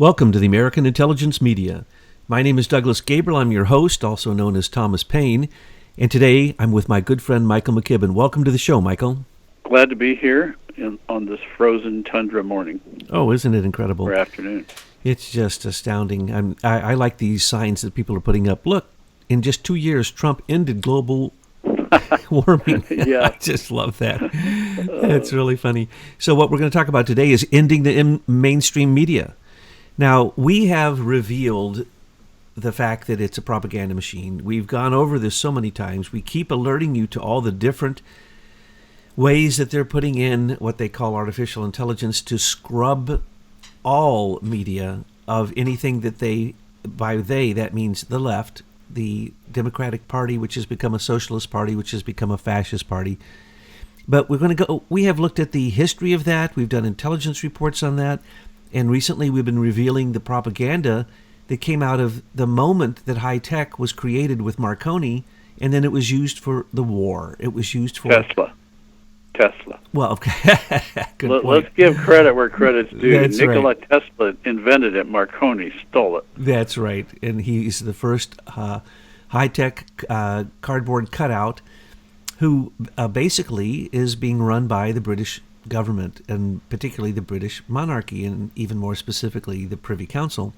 Welcome to the American Intelligence Media. My name is Douglas Gabriel. I'm your host, also known as Thomas Paine. And today I'm with my good friend Michael McKibben. Welcome to the show, Michael. Glad to be here on this frozen tundra morning. Oh, isn't it incredible? Or afternoon. It's just astounding. I like these signs that people are putting up. Look, in just 2 years, Trump ended global warming. Yeah. I just love that. It's really funny. So what we're going to talk about today is ending the mainstream media. Now, we have revealed the fact that it's a propaganda machine. We've gone over this so many times. We keep alerting you to all the different ways that they're putting in what they call artificial intelligence to scrub all media of anything that that means the left, the Democratic Party, which has become a socialist party, which has become a fascist party. But we have looked at the history of that. We've done intelligence reports on that. And recently we've been revealing the propaganda that came out of the moment that high tech was created with Marconi, and then it was used for the war. It was used for Tesla. Well, okay. Good point. Let's give credit where credit's due. That's Nikola right. Tesla invented it. Marconi stole it. That's right. And he's the first high-tech cardboard cutout who basically is being run by the British government, and particularly the British monarchy, and even more specifically the Privy Council.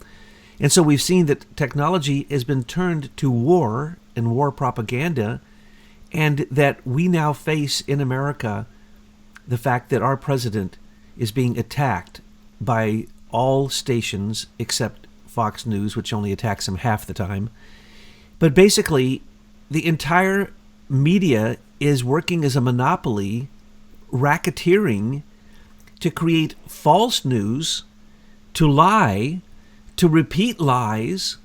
And so we've seen that technology has been turned to war and war propaganda, and that we now face in America the fact that our president is being attacked by all stations except Fox News, which only attacks him half the time. But basically, the entire media is working as a monopoly, racketeering to create false news, to lie, to repeat lies,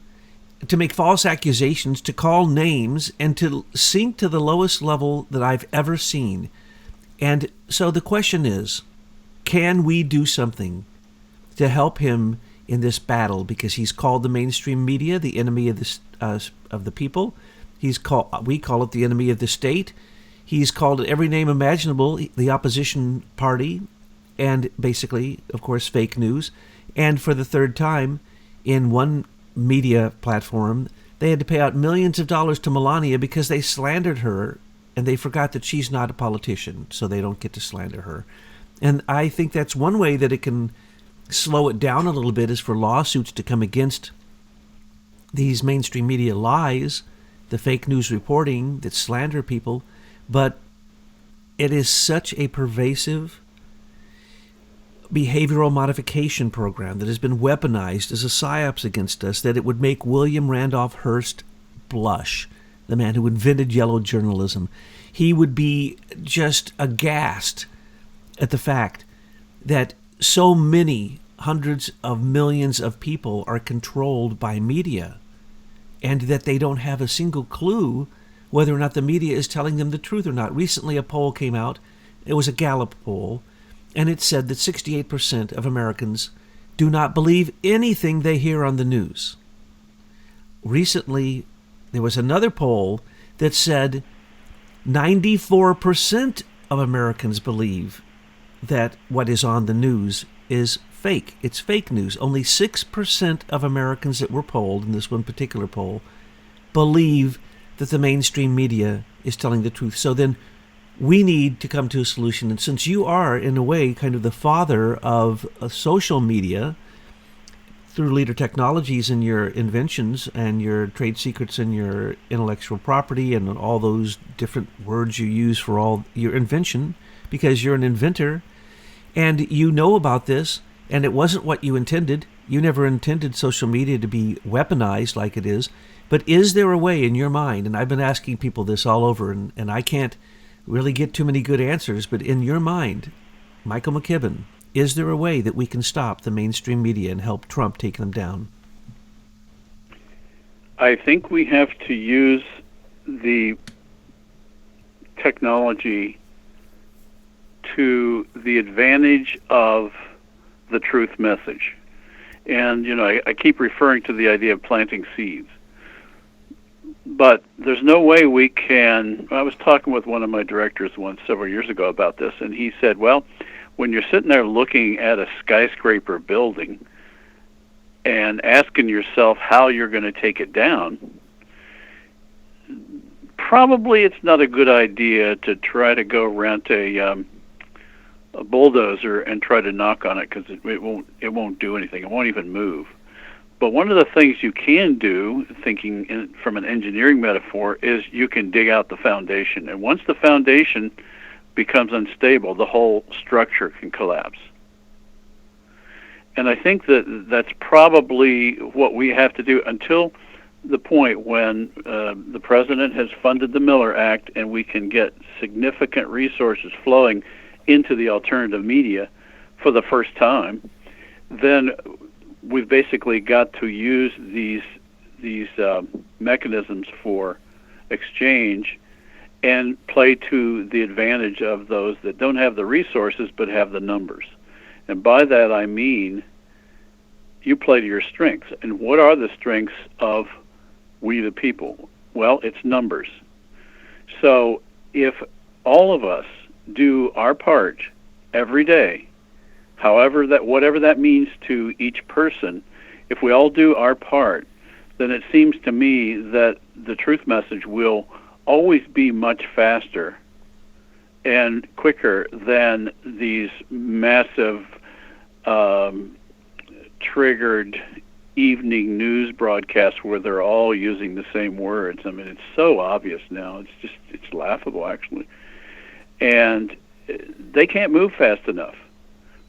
to make false accusations, to call names, and to sink to the lowest level that I've ever seen. And so the question is, can we do something to help him in this battle? Because he's called the mainstream media the enemy of the people. We call it the enemy of the state. He's called it every name imaginable, the opposition party, and basically, of course, fake news. And for the third time, in one media platform, they had to pay out millions of dollars to Melania because they slandered her, and they forgot that she's not a politician, so they don't get to slander her. And I think that's one way that it can slow it down a little bit, is for lawsuits to come against these mainstream media lies, the fake news reporting that slander people. But it is such a pervasive behavioral modification program that has been weaponized as a psyops against us that it would make William Randolph Hearst blush, the man who invented yellow journalism. He would be just aghast at the fact that so many hundreds of millions of people are controlled by media, and that they don't have a single clue whether or not the media is telling them the truth or not. Recently, a poll came out. It was a Gallup poll, and it said that 68% of Americans do not believe anything they hear on the news. Recently, there was another poll that said 94% of Americans believe that what is on the news is fake. It's fake news. Only 6% of Americans that were polled in this one particular poll believe that the mainstream media is telling the truth. So then we need to come to a solution. And since you are, in a way, kind of the father of social media through Leader Technologies and your inventions and your trade secrets and your intellectual property and all those different words you use for all your invention, because you're an inventor and you know about this, and it wasn't what you intended. You never intended social media to be weaponized like it is. But is there a way in your mind, and I've been asking people this all over, and I can't really get too many good answers, but in your mind, Michael McKibben, is there a way that we can stop the mainstream media and help Trump take them down? I think we have to use the technology to the advantage of the truth message. And, I keep referring to the idea of planting seeds. But there's no way we can. I was talking with one of my directors several years ago about this, and he said, well, when you're sitting there looking at a skyscraper building, and asking yourself how you're going to take it down, probably it's not a good idea to try to go around to a bulldozer and try to knock on it, because it won't do anything. It won't even move. But one of the things you can do, from an engineering metaphor, is you can dig out the foundation. And once the foundation becomes unstable, the whole structure can collapse. And I think that's probably what we have to do until the point when the president has funded the Miller Act and we can get significant resources flowing into the alternative media for the first time. Then we've basically got to use these mechanisms for exchange and play to the advantage of those that don't have the resources but have the numbers. And by that I mean you play to your strengths. And what are the strengths of we the people? Well, it's numbers. So if all of us do our part every day, whatever that means to each person, if we all do our part, then it seems to me that the truth message will always be much faster and quicker than these massive triggered evening news broadcasts where they're all using the same words. I mean, it's so obvious now. It's laughable, actually. And they can't move fast enough,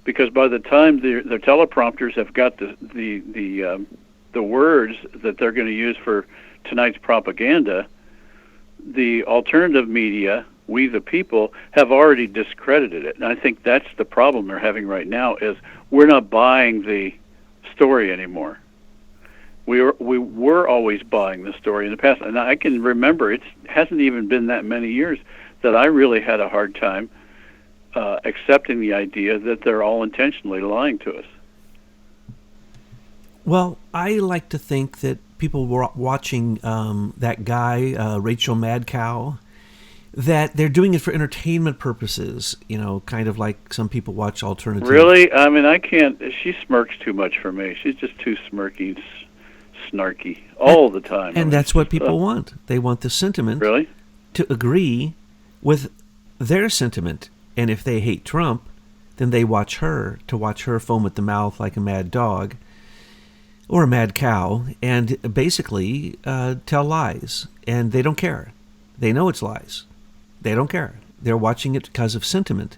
because by the time their teleprompters have got the words that they're going to use for tonight's propaganda, the alternative media, we the people, have already discredited it. And I think that's the problem they're having right now, is we're not buying the story anymore. We were always buying the story in the past. And I can remember, it hasn't even been that many years that I really had a hard time accepting the idea that they're all intentionally lying to us. Well, I like to think that people were watching that guy, Rachel Madcow, that they're doing it for entertainment purposes, kind of like some people watch alternative. Really? I mean, I can't. She smirks too much for me. She's just too smirky, snarky all the time. And that's what people want. They want the sentiment to agree with their sentiment. And if they hate Trump, then they watch her foam at the mouth like a mad dog or a mad cow, and basically tell lies. And they don't care. They know it's lies. They don't care. They're watching it because of sentiment,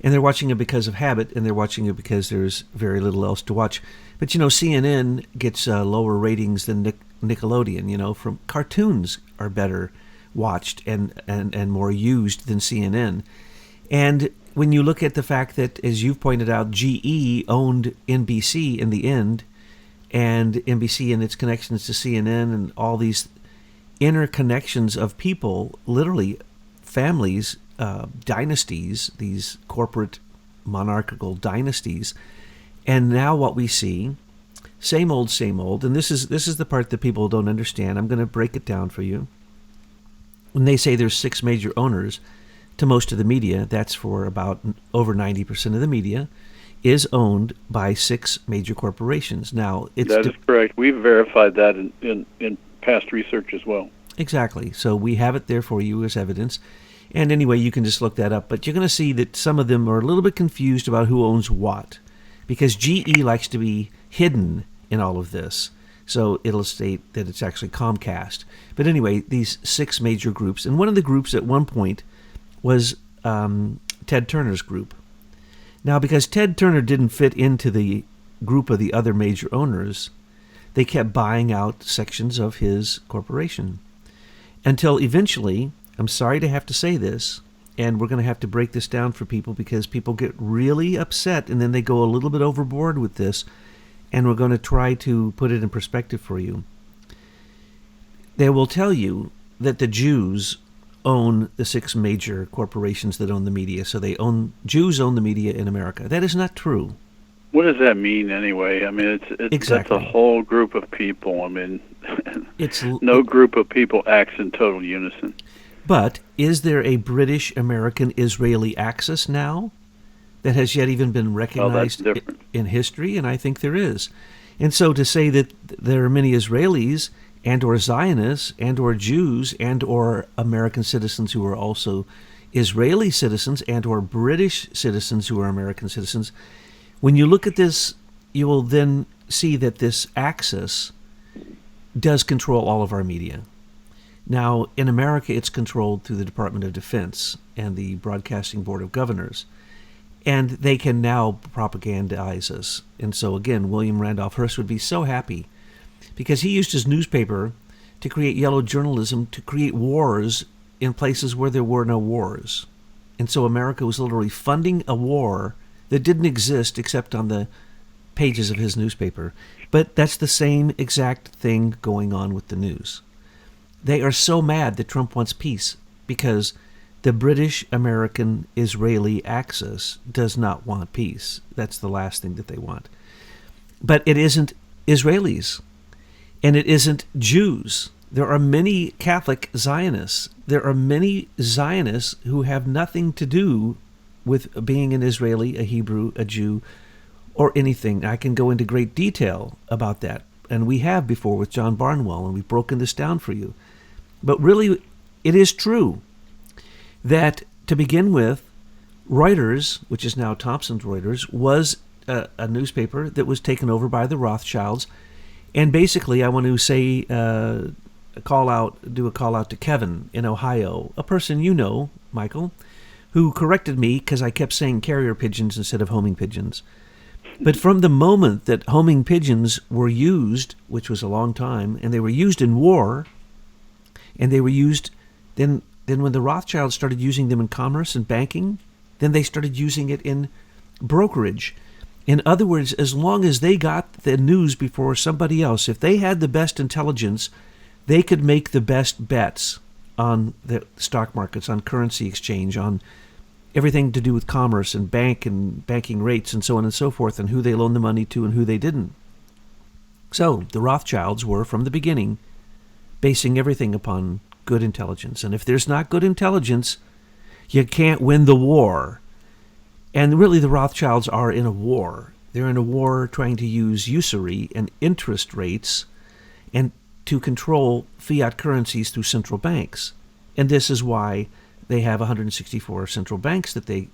and they're watching it because of habit, and they're watching it because there's very little else to watch. But CNN gets lower ratings than Nickelodeon. From cartoons are better watched and more used than CNN. And when you look at the fact that, as you've pointed out, GE owned NBC in the end, and NBC and its connections to CNN and all these interconnections of people, literally families, dynasties, these corporate monarchical dynasties. And now what we see, same old, and this is the part that people don't understand. I'm going to break it down for you. When they say there's 6 major owners to most of the media, that's for about over 90% of the media, is owned by 6 major corporations. Now, that is correct. We've verified that in past research as well. Exactly. So we have it there for you as evidence. And anyway, you can just look that up. But you're going to see that some of them are a little bit confused about who owns what, because GE likes to be hidden in all of this. So it'll state that it's actually Comcast. But anyway, these 6 major groups. And one of the groups at one point was Ted Turner's group. Now, because Ted Turner didn't fit into the group of the other major owners, they kept buying out sections of his corporation. Until eventually, I'm sorry to have to say this, and we're going to have to break this down for people because people get really upset and then they go a little bit overboard with this, and we're going to try to put it in perspective for you. They will tell you that the Jews own the 6 major corporations that own the media. So Jews own the media in America. That is not true. What does that mean anyway? I mean, exactly. That's a whole group of people. I mean, no group of people acts in total unison. But is there a British-American-Israeli axis now that has yet even been recognized in history? And I think there is. And so to say that there are many Israelis and or Zionists and or Jews and or American citizens who are also Israeli citizens and or British citizens who are American citizens, when you look at this, you will then see that this axis does control all of our media. Now, in America, it's controlled through the Department of Defense and the Broadcasting Board of Governors. And they can now propagandize us. And so, again, William Randolph Hearst would be so happy because he used his newspaper to create yellow journalism, to create wars in places where there were no wars. And so America was literally funding a war that didn't exist except on the pages of his newspaper. But that's the same exact thing going on with the news. They are so mad that Trump wants peace because the British-American-Israeli axis does not want peace. That's the last thing that they want. But it isn't Israelis, and it isn't Jews. There are many Catholic Zionists. There are many Zionists who have nothing to do with being an Israeli, a Hebrew, a Jew, or anything. I can go into great detail about that, and we have before with John Barnwell, and we've broken this down for you. But really, it is true that, to begin with, Reuters, which is now Thomson Reuters, was a newspaper that was taken over by the Rothschilds. And basically, I want to say, do a call out to Kevin in Ohio, a person you know, Michael, who corrected me because I kept saying carrier pigeons instead of homing pigeons. But from the moment that homing pigeons were used, which was a long time, and they were used in war, and they were used then when the Rothschilds started using them in commerce and banking, then they started using it in brokerage. In other words, as long as they got the news before somebody else, if they had the best intelligence, they could make the best bets on the stock markets, on currency exchange, on everything to do with commerce and banking rates and so on and so forth, and who they loaned the money to and who they didn't. So the Rothschilds were, from the beginning, basing everything upon good intelligence. And if there's not good intelligence, you can't win the war. And really, the Rothschilds are in a war. They're in a war trying to use usury and interest rates and to control fiat currencies through central banks. And this is why they have 164 central banks that they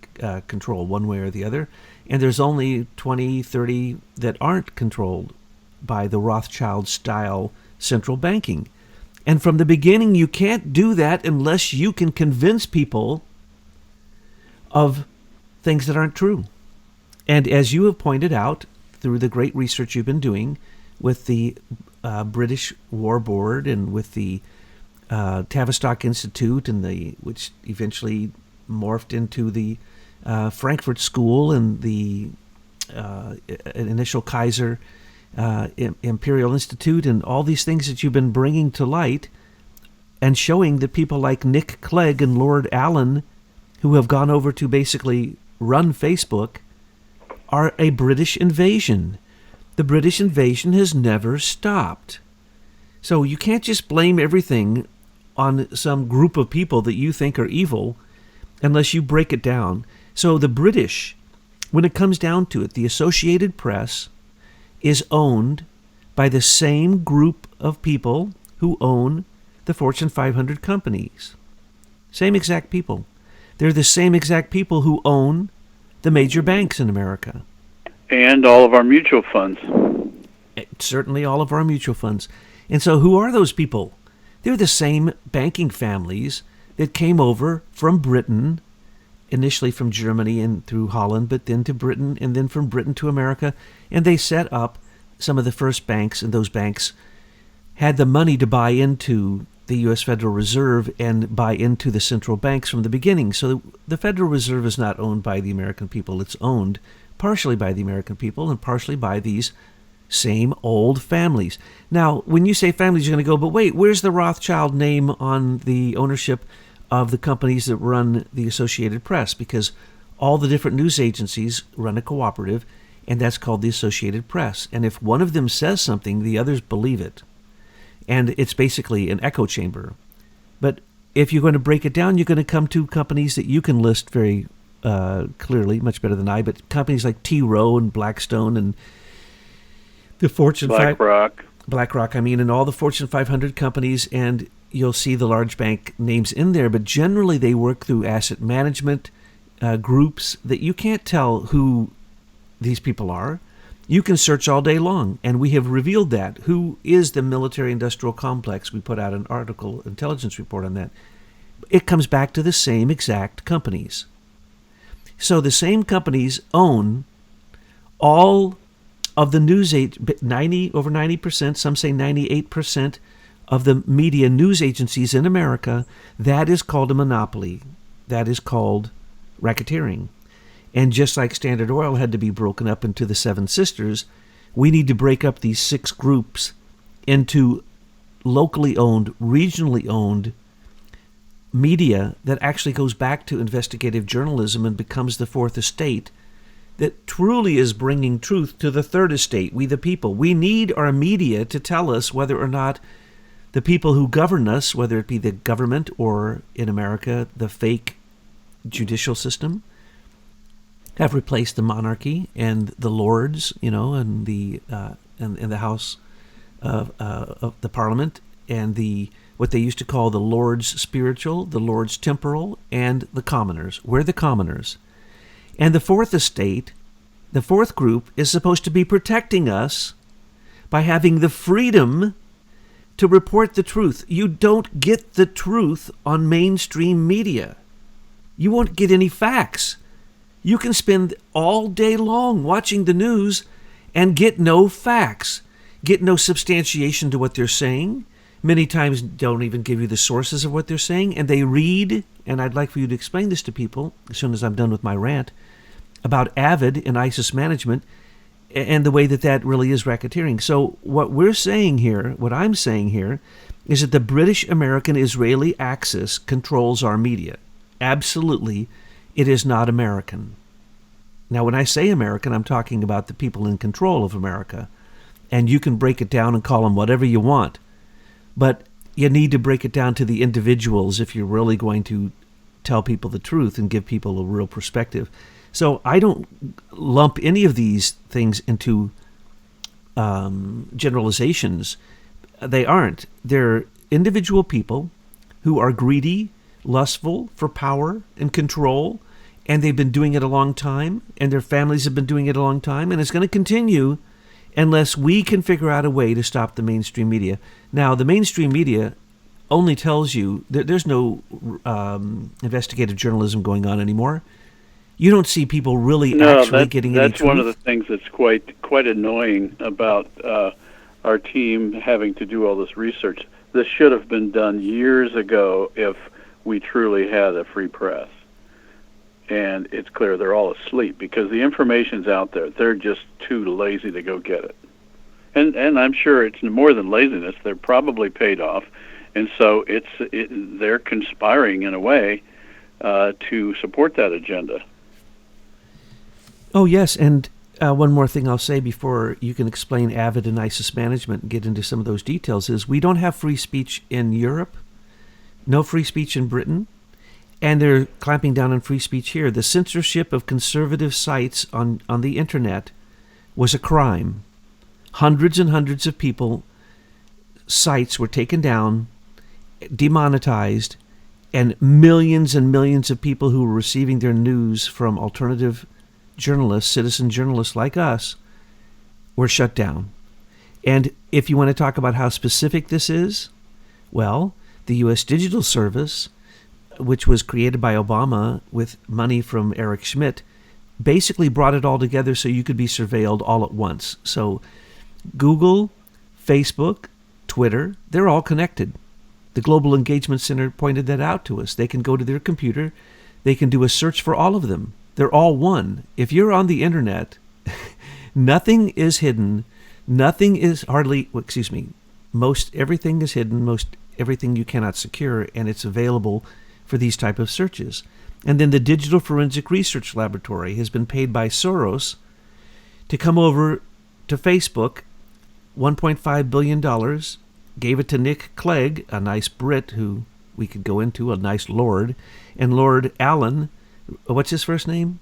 control one way or the other. And there's only 20, 30 that aren't controlled by the Rothschild-style central banking. And from the beginning, you can't do that unless you can convince people of things that aren't true. And as you have pointed out through the great research you've been doing with the British War Board and with the Tavistock Institute, and which eventually morphed into the Frankfurt School and the initial Kaiser Imperial Institute, and all these things that you've been bringing to light and showing that people like Nick Clegg and Lord Allen, who have gone over to basically run Facebook, are a British invasion. The British invasion has never stopped. So you can't just blame everything on some group of people that you think are evil unless you break it down. So the British, when it comes down to it, the Associated Press is owned by the same group of people who own the Fortune 500 companies. Same exact people. They're the same exact people who own the major banks in America. And all of our mutual funds. Certainly all of our mutual funds. And so who are those people? They're the same banking families that came over from Britain, initially from Germany and through Holland, but then to Britain, and then from Britain to America. And they set up some of the first banks, and those banks had the money to buy into the U.S. Federal Reserve and buy into the central banks from the beginning. So the Federal Reserve is not owned by the American people. It's owned partially by the American people and partially by these same old families. Now, when you say families, you're going to go, but wait, where's the Rothschild name on the ownership of the companies that run the Associated Press? Because all the different news agencies run a cooperative, and that's called the Associated Press. And if one of them says something, the others believe it. And it's basically an echo chamber. But if you're going to break it down, you're going to come to companies that you can list very clearly, much better than I, but companies like T. Rowe and Blackstone and The Fortune BlackRock. BlackRock, I mean, and all the Fortune 500 companies, and you'll see the large bank names in there, but generally they work through asset management groups that you can't tell who these people are. You can search all day long, and we have revealed that. Who is the military-industrial complex? We put out an article, intelligence report on that. It comes back to the same exact companies. So the same companies own all of the news, 90%, some say 98% of the media news agencies in America. That is called a monopoly. That is called racketeering. And just like Standard Oil had to be broken up into the Seven Sisters, we need to break up these 6 groups into locally owned, regionally owned media that actually goes back to investigative journalism and becomes the fourth estate that truly is bringing truth to the third estate, we the people. We need our media to tell us whether or not the people who govern us, whether it be the government or, in America, the fake judicial system, have replaced the monarchy and the lords, and the House of the Parliament, and the what they used to call the lords spiritual, the lords temporal, and the commoners. We're the commoners. And the fourth estate, the fourth group, is supposed to be protecting us by having the freedom to report the truth. You don't get the truth on mainstream media. You won't get any facts. You can spend all day long watching the news and get no facts, get no substantiation to what they're saying. Many times don't even give you the sources of what they're saying, and they read, and I'd like for you to explain this to people as soon as I'm done with my rant, about Avid and ISIS management and the way that really is racketeering. So what we're saying here, what I'm saying here, is that the British-American-Israeli axis controls our media. Absolutely, it is not American. Now, when I say American, I'm talking about the people in control of America. And you can break it down and call them whatever you want. But you need to break it down to the individuals if you're really going to tell people the truth and give people a real perspective. So I don't lump any of these things into generalizations. They aren't. They're individual people who are greedy, lustful for power and control, and they've been doing it a long time, and their families have been doing it a long time, and it's going to continue unless we can figure out a way to stop the mainstream media. Now, the mainstream media only tells you that there's no investigative journalism going on anymore. You don't see people really getting any truth. That's one of the things that's quite annoying about our team having to do all this research. This should have been done years ago if we truly had a free press. And it's clear they're all asleep because the information's out there. They're just too lazy to go get it. And I'm sure it's more than laziness. They're probably paid off. And so they're conspiring in a way to support that agenda. Oh, yes. And one more thing I'll say before you can explain Avid and ISIS management and get into some of those details is we don't have free speech in Europe, no free speech in Britain. And they're clamping down on free speech here. The censorship of conservative sites on the internet was a crime. Hundreds and hundreds of sites were taken down, demonetized, and millions of people who were receiving their news from alternative journalists, citizen journalists like us, were shut down. And if you want to talk about how specific this is, well, the U.S. Digital Service, which was created by Obama with money from Eric Schmidt, basically brought it all together so you could be surveilled all at once. So Google, Facebook, Twitter, they're all connected. The Global Engagement Center pointed that out to us. They can go to their computer. They can do a search for all of them. They're all one. If you're on the internet, nothing is hidden. Everything is hidden. Most everything you cannot secure, and it's available for these type of searches. And then the Digital Forensic Research Laboratory has been paid by Soros to come over to Facebook, $1.5 billion, gave it to Nick Clegg, a nice Brit who we could go into, a nice lord, and Lord Allen, what's his first name?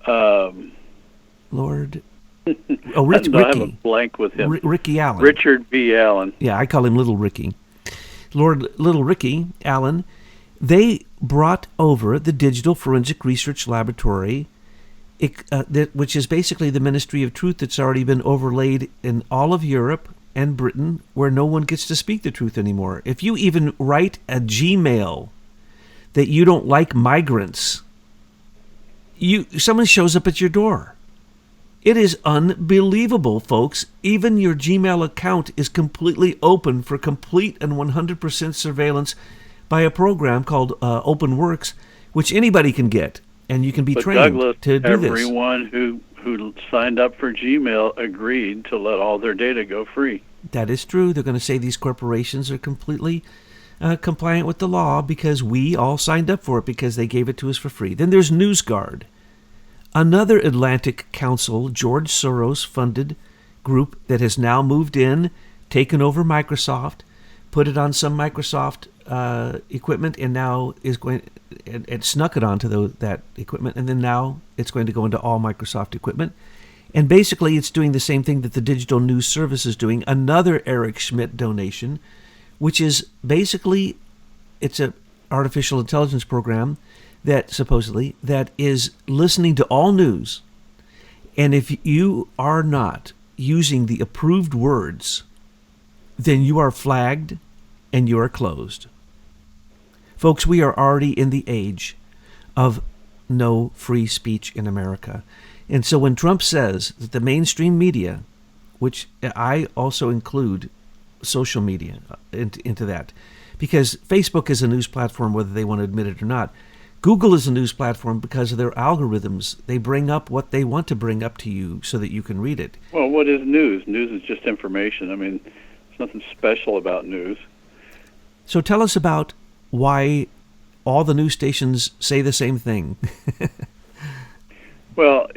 Um, Lord Oh, No, I have a Ricky. blank with him. Ricky Allen. Richard B. Allen. Yeah, I call him Little Ricky. Little Ricky Allen, they brought over the Digital Forensic Research Laboratory, which is basically the Ministry of Truth that's already been overlaid in all of Europe and Britain, where no one gets to speak the truth anymore. If you even write a Gmail that you don't like migrants, someone shows up at your door. It is unbelievable, folks. Even your Gmail account is completely open for complete and 100% surveillance by a program called OpenWorks, which anybody can get, and you can be trained Douglas, to do this. Everyone who signed up for Gmail agreed to let all their data go free. That is true. They're going to say these corporations are completely compliant with the law because we all signed up for it because they gave it to us for free. Then there's NewsGuard, another Atlantic Council, George Soros-funded group that has now moved in, taken over Microsoft, put it on some Microsoft equipment, and now is going and snuck it onto that equipment, and then now it's going to go into all Microsoft equipment. And basically, it's doing the same thing that the Digital News Service is doing, another Eric Schmidt donation, which is basically, it's an artificial intelligence program that supposedly that is listening to all news. And if you are not using the approved words, then you are flagged and you are closed. Folks, we are already in the age of no free speech in America. And so when Trump says that the mainstream media, which I also include social media into that, because Facebook is a news platform whether they want to admit it or not. Google is a news platform because of their algorithms. They bring up what they want to bring up to you so that you can read it. Well, what is news? News is just information. I mean, there's nothing special about news. So tell us about why all the news stations say the same thing. Well,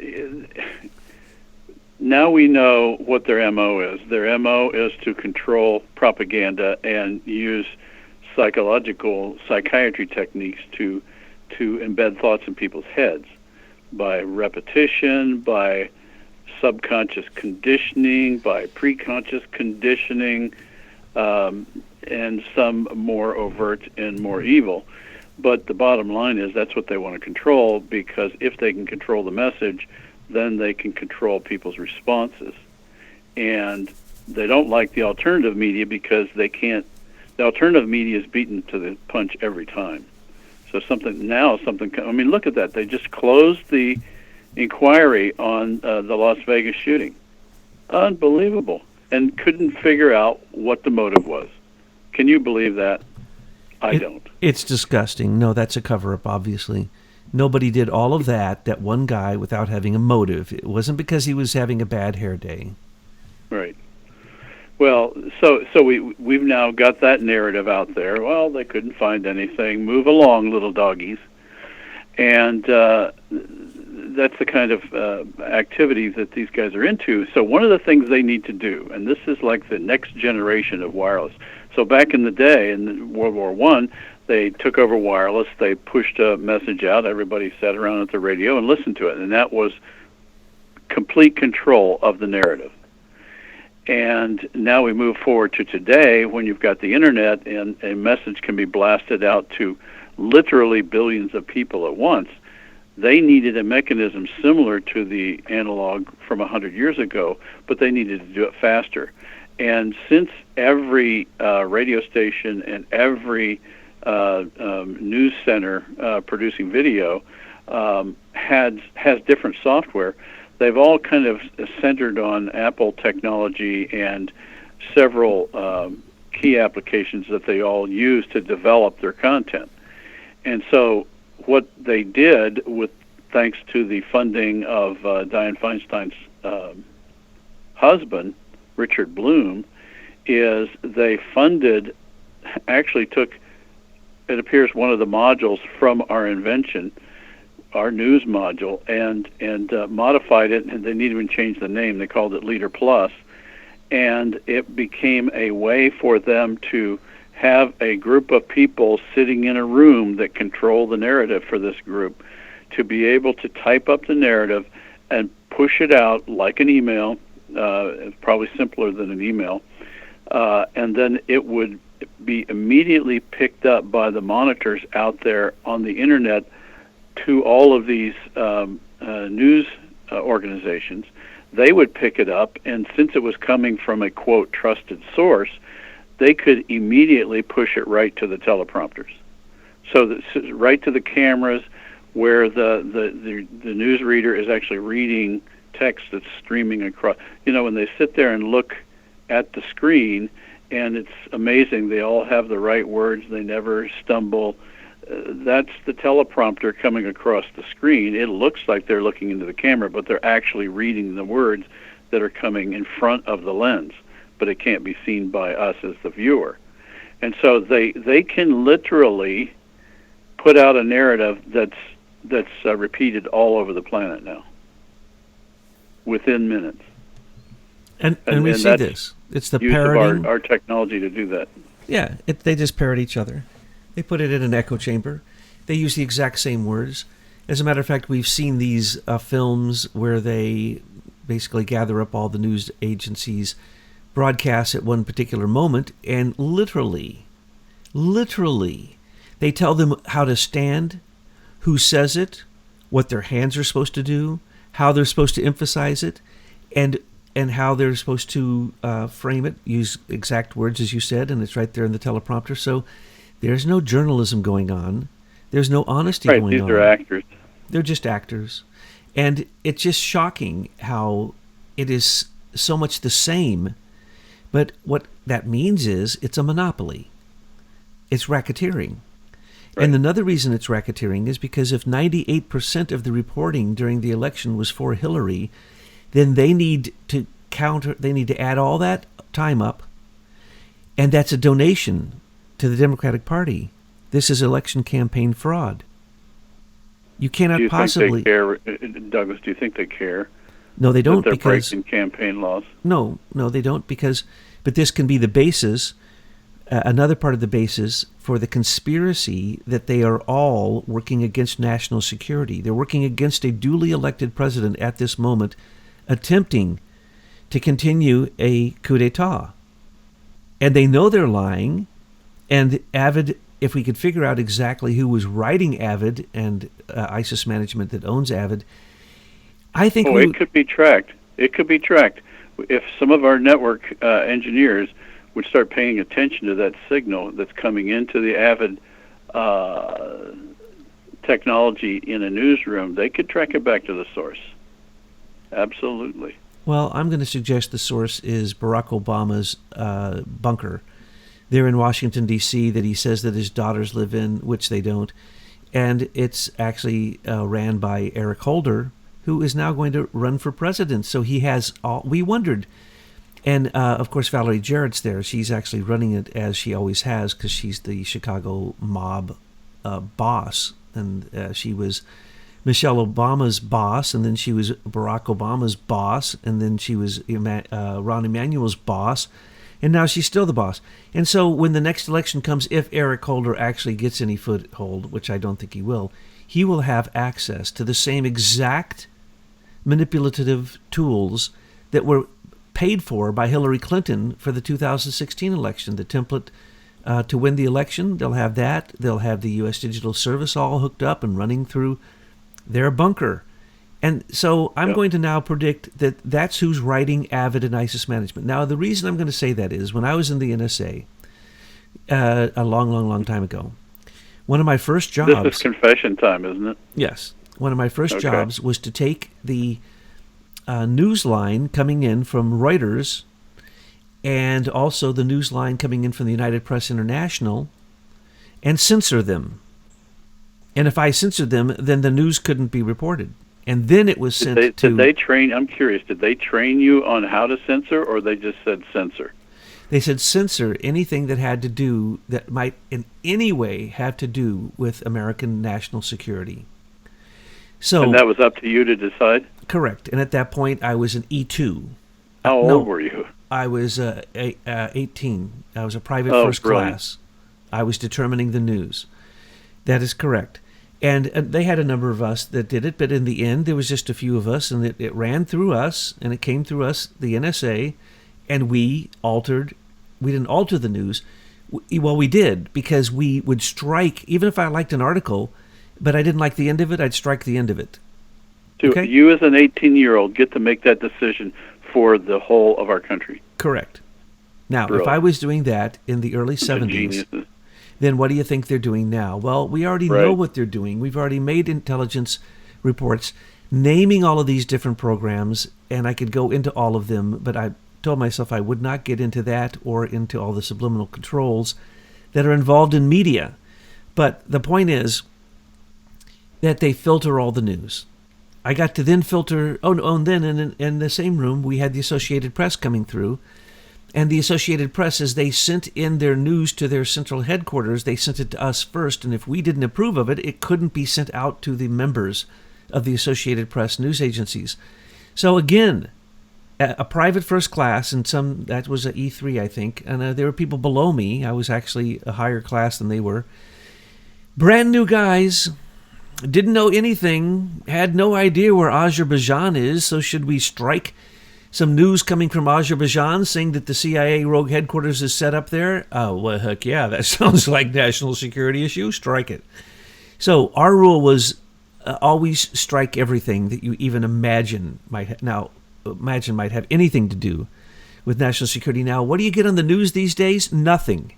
now we know what their MO is. Their MO is to control propaganda and use psychiatry techniques to embed thoughts in people's heads by repetition, by subconscious conditioning, by preconscious conditioning, and some more overt and more evil. But the bottom line is that's what they want to control, because if they can control the message, then they can control people's responses. And they don't like the alternative media because they can't. The alternative media is beaten to the punch every time. So I mean, look at that. They just closed the inquiry on the Las Vegas shooting. Unbelievable. And couldn't figure out what the motive was. Can you believe that? I don't. It's disgusting. No, that's a cover-up, obviously. Nobody did all of that one guy, without having a motive. It wasn't because he was having a bad hair day. Right. Well, so we've now got that narrative out there. Well, they couldn't find anything. Move along, little doggies. And that's the kind of activity that these guys are into. So one of the things they need to do, and this is like the next generation of wireless. So back in the day, in World War I, they took over wireless. They pushed a message out. Everybody sat around at the radio and listened to it. And that was complete control of the narrative. And now we move forward to today, when you've got the internet and a message can be blasted out to literally billions of people at once. They needed a mechanism similar to the analog from 100 years ago, but they needed to do it faster. And since every radio station and every news center producing video has different software, they've all kind of centered on Apple technology and several key applications that they all use to develop their content. And so what they did, thanks to the funding of Dianne Feinstein's husband, Richard Bloom, is they actually took, it appears, one of the modules from our invention, our news module, and modified it, and they didn't even change the name. They called it Leader Plus, and it became a way for them to have a group of people sitting in a room that control the narrative for this group, to be able to type up the narrative and push it out like an email. It's probably simpler than an email. And then it would be immediately picked up by the monitors out there on the internet to all of these news organizations. They would pick it up, and since it was coming from a, quote, trusted source, they could immediately push it right to the teleprompters. So that's right to the cameras where the newsreader is actually reading text that's streaming across. You know, when they sit there and look at the screen, and it's amazing, they all have the right words, they never stumble. That's the teleprompter coming across the screen. It looks like they're looking into the camera, but they're actually reading the words that are coming in front of the lens, but it can't be seen by us as the viewer. And so they can literally put out a narrative that's repeated all over the planet now, within minutes. And we see this. It's the use parroting. of our technology to do that. Yeah, they just parrot each other. They put it in an echo chamber. They use the exact same words. As a matter of fact, we've seen these films where they basically gather up all the news agencies' broadcasts at one particular moment, and literally, they tell them how to stand, who says it, what their hands are supposed to do, how they're supposed to emphasize it, and how they're supposed to frame it, use exact words as you said, and it's right there in the teleprompter. So there's no journalism going on. There's no honesty going on. Right, these are actors. They're just actors. And it's just shocking how it is so much the same. But what that means is it's a monopoly. It's racketeering. Right. And another reason it's racketeering is because if 98% of the reporting during the election was for Hillary, then they need to add all that time up, and that's a donation to the Democratic Party. This is election campaign fraud. You cannot possibly. Do you think they care, Douglas? Do you think they care? No, they don't. That they're because breaking campaign laws. No, they don't. But this can be the basis, another part of the basis for the conspiracy that they are all working against national security. They're working against a duly elected president at this moment, attempting to continue a coup d'etat. And they know they're lying, and Avid, if we could figure out exactly who was writing Avid and ISIS management that owns Avid, I think... it could be tracked. It could be tracked. If some of our network engineers would start paying attention to that signal that's coming into the Avid technology in a newsroom, they could track it back to the source. Absolutely. Well, I'm going to suggest the source is Barack Obama's bunker there in Washington, D.C., that he says that his daughters live in, which they don't. And it's actually ran by Eric Holder, who is now going to run for president. So he has all... We wondered. And, of course, Valerie Jarrett's there. She's actually running it as she always has because she's the Chicago mob boss. And she was Michelle Obama's boss, and then she was Barack Obama's boss, and then she was Ron Emanuel's boss, and now she's still the boss. And so when the next election comes, if Eric Holder actually gets any foothold, which I don't think he will have access to the same exact manipulative tools that were paid for by Hillary Clinton for the 2016 election. The template to win the election, they'll have that. They'll have the U.S. Digital Service all hooked up and running through their bunker. And so I'm going to now predict that that's who's writing Avid and ISIS management. Now, the reason I'm going to say that is when I was in the NSA a long time ago, one of my first jobs... This is confession time, isn't it? Yes. One of my first jobs was to take the news line coming in from Reuters and also the news line coming in from the United Press International and censor them. And if I censored them, then the news couldn't be reported. And then it was sent to... Did they train... I'm curious, did they train you on how to censor, or they just said censor? They said censor anything that had to do, that might in any way have to do with American national security. So, and that was up to you to decide? Correct. And at that point, I was an E2. How old were you? I was 18. I was a private first class. I was determining the news. That is correct. And they had a number of us that did it, but in the end, there was just a few of us, and it ran through us, and it came through us, the NSA, and we didn't alter the news. Well, we did, because we would strike, even if I liked an article, but I didn't like the end of it, I'd strike the end of it. So Okay? you as an 18-year-old get to make that decision for the whole of our country. Correct. Now, Brilliant. if I was doing that in the early 70s, Geniuses. then what do you think they're doing now? Well, we already Right. know what they're doing. We've already made intelligence reports naming all of these different programs, and I could go into all of them, but I told myself I would not get into that or into all the subliminal controls that are involved in media. But the point is that they filter all the news. I got to then filter, and then in the same room, we had the Associated Press coming through. And the Associated Press, as they sent in their news to their central headquarters, they sent it to us first. And if we didn't approve of it, it couldn't be sent out to the members of the Associated Press news agencies. So again, a private first class, and that was an E3, I think. And there were people below me. I was actually a higher class than they were. Brand new guys. Didn't know anything, had no idea where Azerbaijan is, so should we strike some news coming from Azerbaijan saying that the CIA rogue headquarters is set up there? Oh, well, heck yeah, that sounds like national security issue. Strike it. So our rule was always strike everything that you even imagine might have anything to do with national security. Now, what do you get on the news these days? Nothing.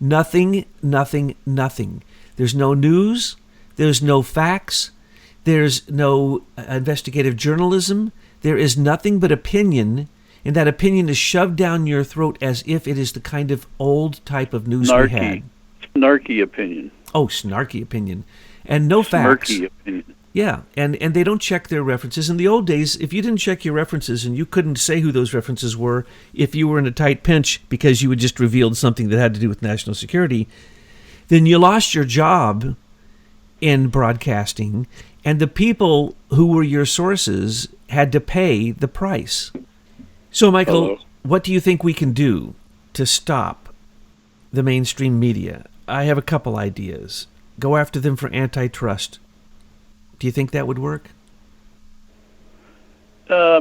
Nothing, nothing, nothing. There's no news. There's no facts. There's no investigative journalism. There is nothing but opinion, and that opinion is shoved down your throat as if it is the kind of old type of news we had. Snarky opinion. Oh, snarky opinion. And no facts. Smirky opinion. Yeah, and they don't check their references. In the old days, if you didn't check your references, and you couldn't say who those references were if you were in a tight pinch because you had just revealed something that had to do with national security, then you lost your job in broadcasting, and the people who were your sources had to pay the price. So, Michael, Hello. What do you think we can do to stop the mainstream media? I have a couple ideas. Go after them for antitrust. Do you think that would work? I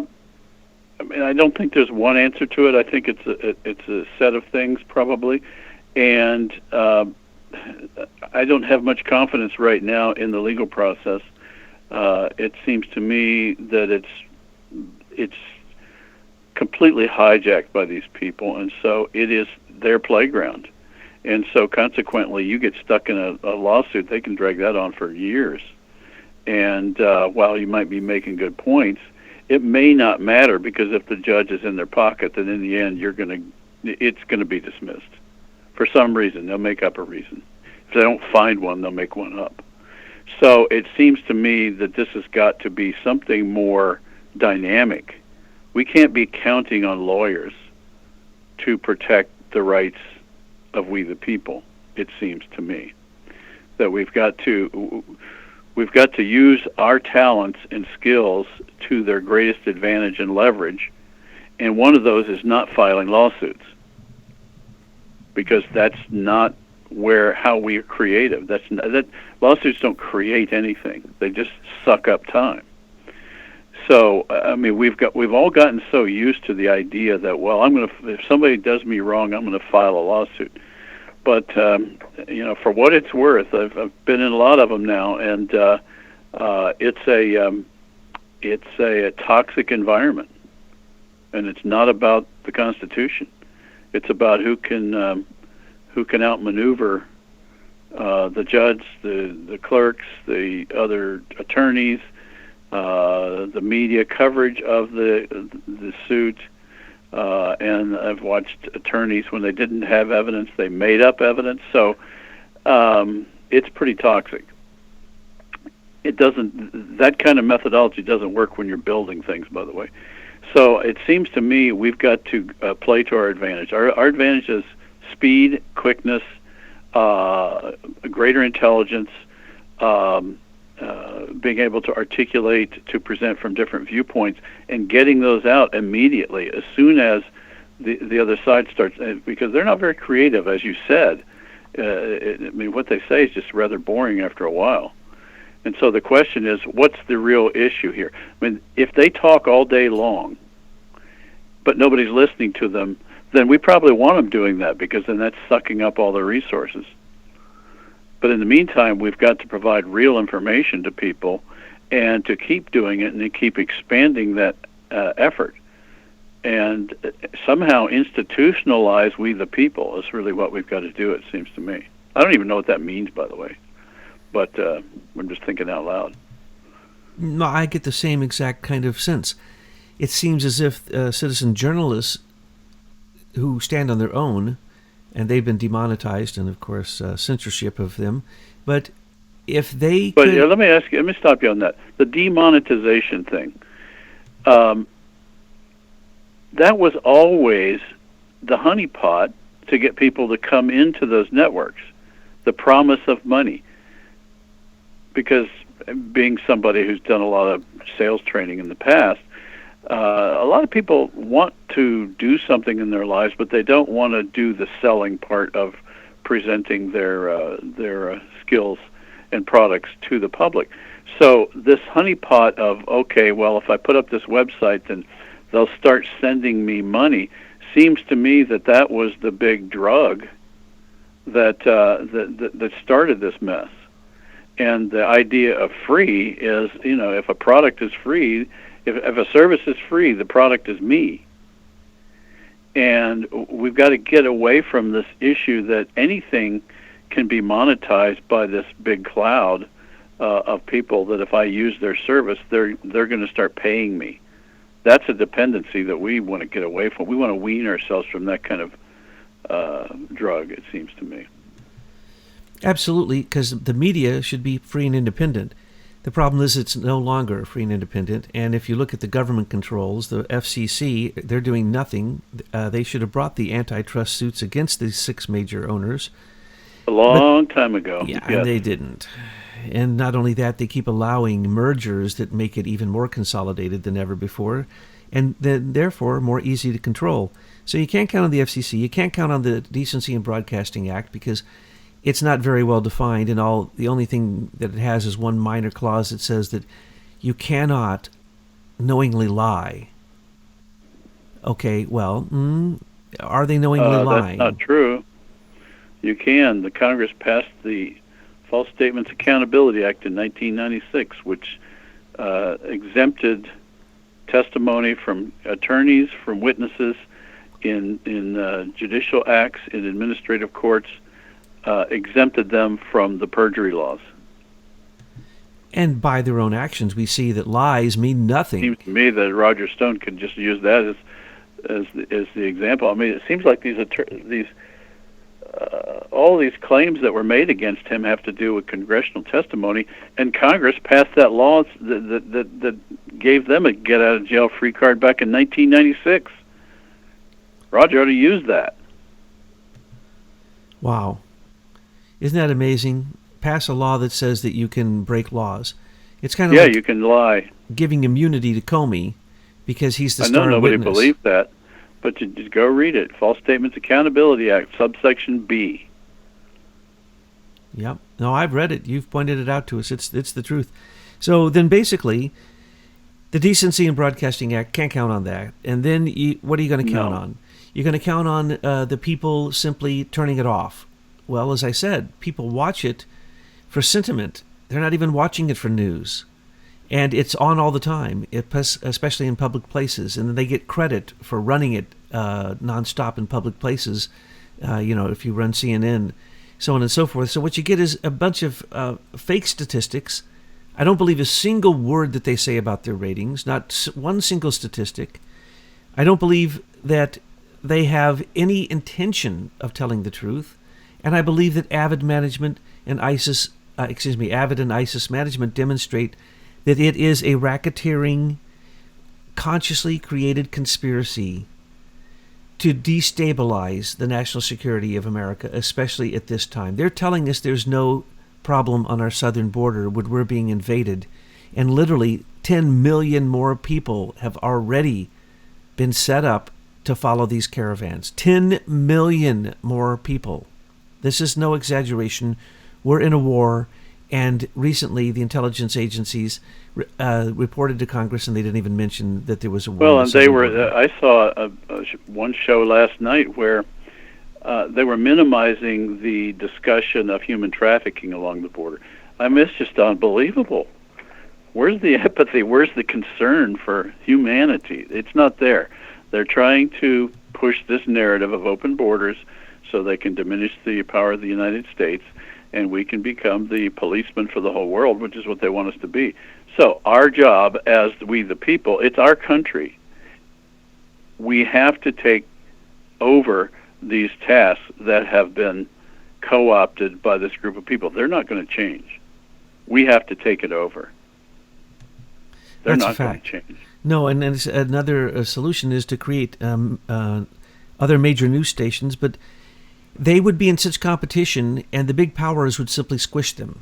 mean, I don't think there's one answer to it. I think it's a set of things probably, and I don't have much confidence right now in the legal process. It seems to me that it's completely hijacked by these people, and so it is their playground. And so consequently, you get stuck in a lawsuit, they can drag that on for years. And while you might be making good points, it may not matter, because if the judge is in their pocket, then in the end, it's going to be dismissed. For some reason, they'll make up a reason. If they don't find one, they'll make one up. So it seems to me that this has got to be something more dynamic. We can't be counting on lawyers to protect the rights of we the people, it seems to me. That we've got to use our talents and skills to their greatest advantage and leverage, and one of those is not filing lawsuits, because that's not how we are creative. That lawsuits don't create anything; they just suck up time. So I mean, we've all gotten so used to the idea that, well, if somebody does me wrong, I'm going to file a lawsuit. But for what it's worth, I've been in a lot of them now, and it's a toxic environment, and it's not about the Constitution. It's about who can outmaneuver the judge, the clerks, the other attorneys, the media coverage of the suit. And I've watched attorneys, when they didn't have evidence, they made up evidence. So it's pretty toxic. That kind of methodology doesn't work when you're building things, by the way. So it seems to me we've got to play to our advantage. Our advantage is speed, quickness, greater intelligence, being able to articulate, to present from different viewpoints, and getting those out immediately as soon as the other side starts, because they're not very creative, as you said. I mean, what they say is just rather boring after a while. And so the question is, what's the real issue here? I mean, if they talk all day long, but nobody's listening to them, then we probably want them doing that, because then that's sucking up all their resources. But in the meantime, we've got to provide real information to people, and to keep doing it and to keep expanding that effort. And somehow institutionalize we the people is really what we've got to do, it seems to me. I don't even know what that means, by the way, but I'm just thinking out loud. No, I get the same exact kind of sense. It seems as if citizen journalists who stand on their own, and they've been demonetized, and of course censorship of them, but if they But could... let me stop you on that. The demonetization thing, that was always the honeypot to get people to come into those networks, the promise of money. Because being somebody who's done a lot of sales training in the past, a lot of people want to do something in their lives, but they don't want to do the selling part of presenting their skills and products to the public. So this honeypot of, okay, well, if I put up this website, then they'll start sending me money, seems to me that was the big drug that started this mess. And the idea of free is, if a product is free, if a service is free, the product is me. And we've got to get away from this issue that anything can be monetized by this big cloud of people, that if I use their service, they're going to start paying me. That's a dependency that we want to get away from. We want to wean ourselves from that kind of drug, it seems to me. Absolutely, because the media should be free and independent. The problem is it's no longer free and independent, and if you look at the government controls, the FCC, they're doing nothing. They should have brought the antitrust suits against these 6 major owners. A long time ago. Yeah, yes. And they didn't. And not only that, they keep allowing mergers that make it even more consolidated than ever before, and then therefore more easy to control. So you can't count on the FCC, you can't count on the Decency in Broadcasting Act, because it's not very well defined, and the only thing that it has is one minor clause that says that you cannot knowingly lie. Okay, well, are they knowingly lying? That's not true. You can. The Congress passed the False Statements Accountability Act in 1996, which exempted testimony from attorneys, from witnesses in judicial acts, in administrative courts, exempted them from the perjury laws. And by their own actions, we see that lies mean nothing. It seems to me that Roger Stone could just use that as the example. I mean, it seems like all these claims that were made against him have to do with congressional testimony, and Congress passed that law that gave them a get-out-of-jail-free card back in 1996. Roger ought to use that. Wow. Isn't that amazing? Pass a law that says that you can break laws. It's kind of like you can lie. Giving immunity to Comey because he's the I star know nobody witness. believed that, but you just go read it. False Statements Accountability Act, subsection B. Yep. No, I've read it. You've pointed it out to us. It's the truth. So then basically, the Decency in Broadcasting Act can't count on that. And then what are you going to count on? You're going to count on the people simply turning it off. Well, as I said, people watch it for sentiment. They're not even watching it for news. And it's on all the time, especially in public places. And then they get credit for running it nonstop in public places, if you run CNN, so on and so forth. So what you get is a bunch of fake statistics. I don't believe a single word that they say about their ratings, not one single statistic. I don't believe that they have any intention of telling the truth. And I believe that Avid and ISIS management demonstrate that it is a racketeering, consciously created conspiracy to destabilize the national security of America, especially at this time. They're telling us there's no problem on our southern border when we're being invaded, and literally 10 million more people have already been set up to follow these caravans. 10 million more people. This is no exaggeration. We're in a war, And recently, the intelligence agencies reported to Congress, and they didn't even mention that there was a war. Well, and they were. I saw one show last night where they were minimizing the discussion of human trafficking along the border. I mean, it's just unbelievable. Where's the empathy? Where's the concern for humanity? It's not there. They're trying to push this narrative of open borders so they can diminish the power of the United States, and we can become the policeman for the whole world, which is what they want us to be. So our job as we the people, it's our country. We have to take over these tasks that have been co-opted by this group of people. They're not going to change. We have to take it over. They're not going to change. No, and another solution is to create other major news stations, but they would be in such competition, and the big powers would simply squish them.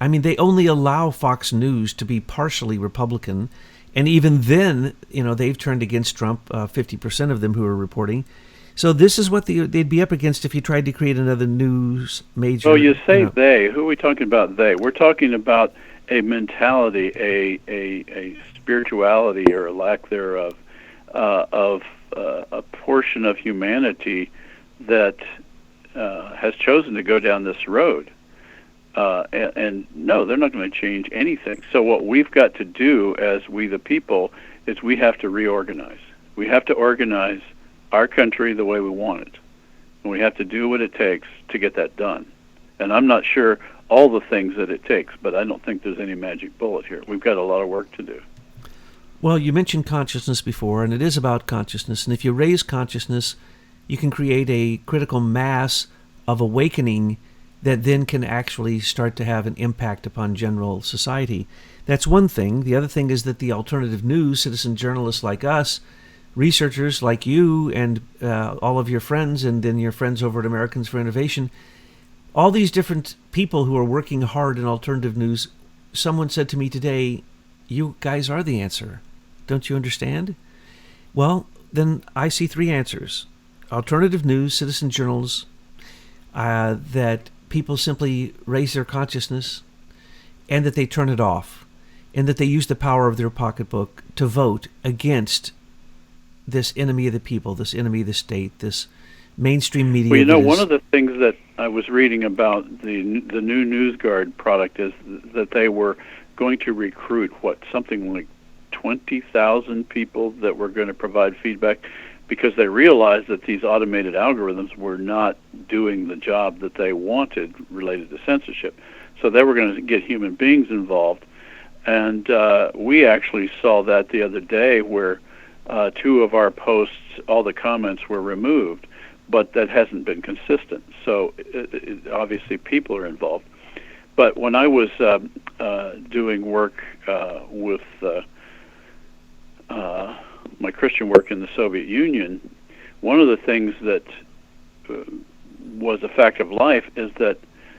I mean, they only allow Fox News to be partially Republican, and even then, they've turned against Trump, 50% of them who are reporting. So this is what they'd be up against if you tried to create another news major. Oh, you say they. Who are we talking about they? We're talking about a mentality, a spirituality or a lack thereof, of a portion of humanity that has chosen to go down this road. And no, they're not going to change anything. So what we've got to do as we the people is we have to reorganize. We have to organize our country the way we want it. And we have to do what it takes to get that done. And I'm not sure all the things that it takes, but I don't think there's any magic bullet here. We've got a lot of work to do. Well, you mentioned consciousness before, and it is about consciousness. And if you raise consciousness, you can create a critical mass of awakening that then can actually start to have an impact upon general society. That's one thing. The other thing is that the alternative news, citizen journalists like us, researchers like you and all of your friends, and then your friends over at Americans for Innovation, all these different people who are working hard in alternative news, someone said to me today, you guys are the answer. Don't you understand? Well, then I see three answers. Alternative news, citizen journals, that people simply raise their consciousness and that they turn it off, and that they use the power of their pocketbook to vote against this enemy of the people, this enemy of the state, this mainstream media. Well, one of the things that I was reading about the new NewsGuard product is that they were going to recruit, something like 20,000 people that were going to provide feedback, because they realized that these automated algorithms were not doing the job that they wanted related to censorship. So they were going to get human beings involved. And we actually saw that the other day where two of our posts, all the comments were removed, but that hasn't been consistent. So obviously people are involved. But when I was doing work with my Christian work in the Soviet Union, one of the things that was a fact of life is that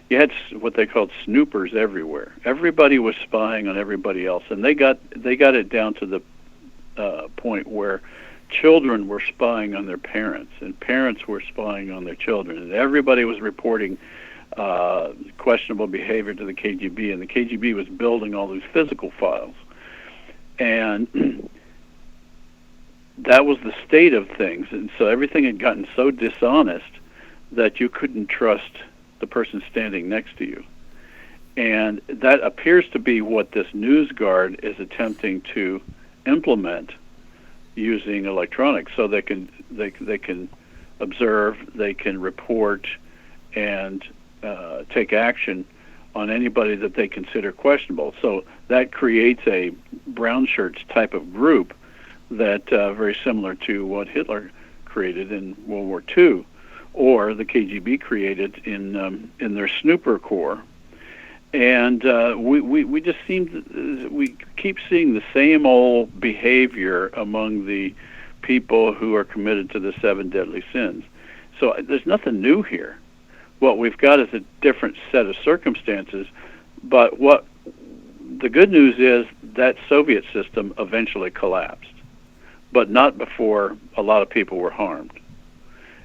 you had what they called snoopers everywhere. Everybody was spying on everybody else, and they got it down to the point where children were spying on their parents, and parents were spying on their children, and everybody was reporting questionable behavior to the KGB, and the KGB was building all these physical files. And that was the state of things, and so everything had gotten so dishonest that you couldn't trust the person standing next to you. And that appears to be what this NewsGuard is attempting to implement using electronics, so they can observe, they can report, and take action on anybody that they consider questionable. So that creates a brown shirts type of group that very similar to what Hitler created in World War II, or the KGB created in their snooper corps. And we just we keep seeing the same old behavior among the people who are committed to the 7 deadly sins. So there's nothing new here. What we've got is a different set of circumstances, but what the good news is that Soviet system eventually collapsed, but not before a lot of people were harmed.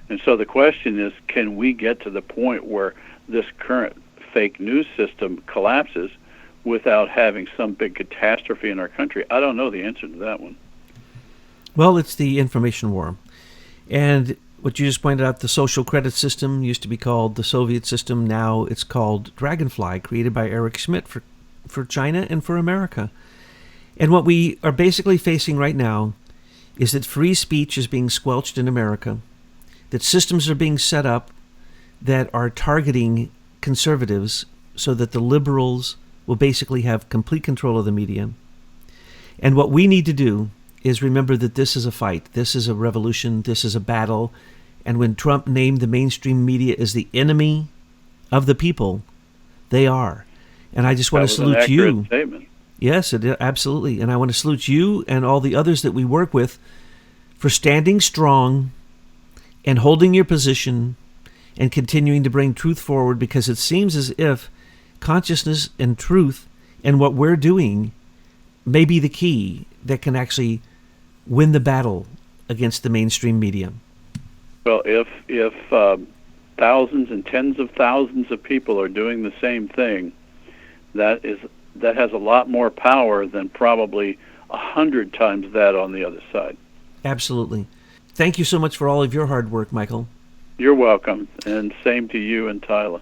And so the question is, can we get to the point where this current fake news system collapses without having some big catastrophe in our country? I don't know the answer to that one. Well, it's the information war. And what you just pointed out, the social credit system used to be called the Soviet system. Now it's called Dragonfly, created by Eric Schmidt for China and for America. And what we are basically facing right now is that free speech is being squelched in America, that systems are being set up that are targeting conservatives so that the liberals will basically have complete control of the media. And what we need to do is remember that this is a fight. This is a revolution. This is a battle. And when Trump named the mainstream media as the enemy of the people, they are. And I just want to salute you. Statement. Yes, absolutely. And I want to salute you and all the others that we work with for standing strong and holding your position and continuing to bring truth forward, because it seems as if consciousness and truth and what we're doing may be the key that can actually win the battle against the mainstream media. Well, if thousands and tens of thousands of people are doing the same thing, that has a lot more power than probably 100 times that on the other side. Absolutely. Thank you so much for all of your hard work, Michael. You're welcome, and same to you and Tyler.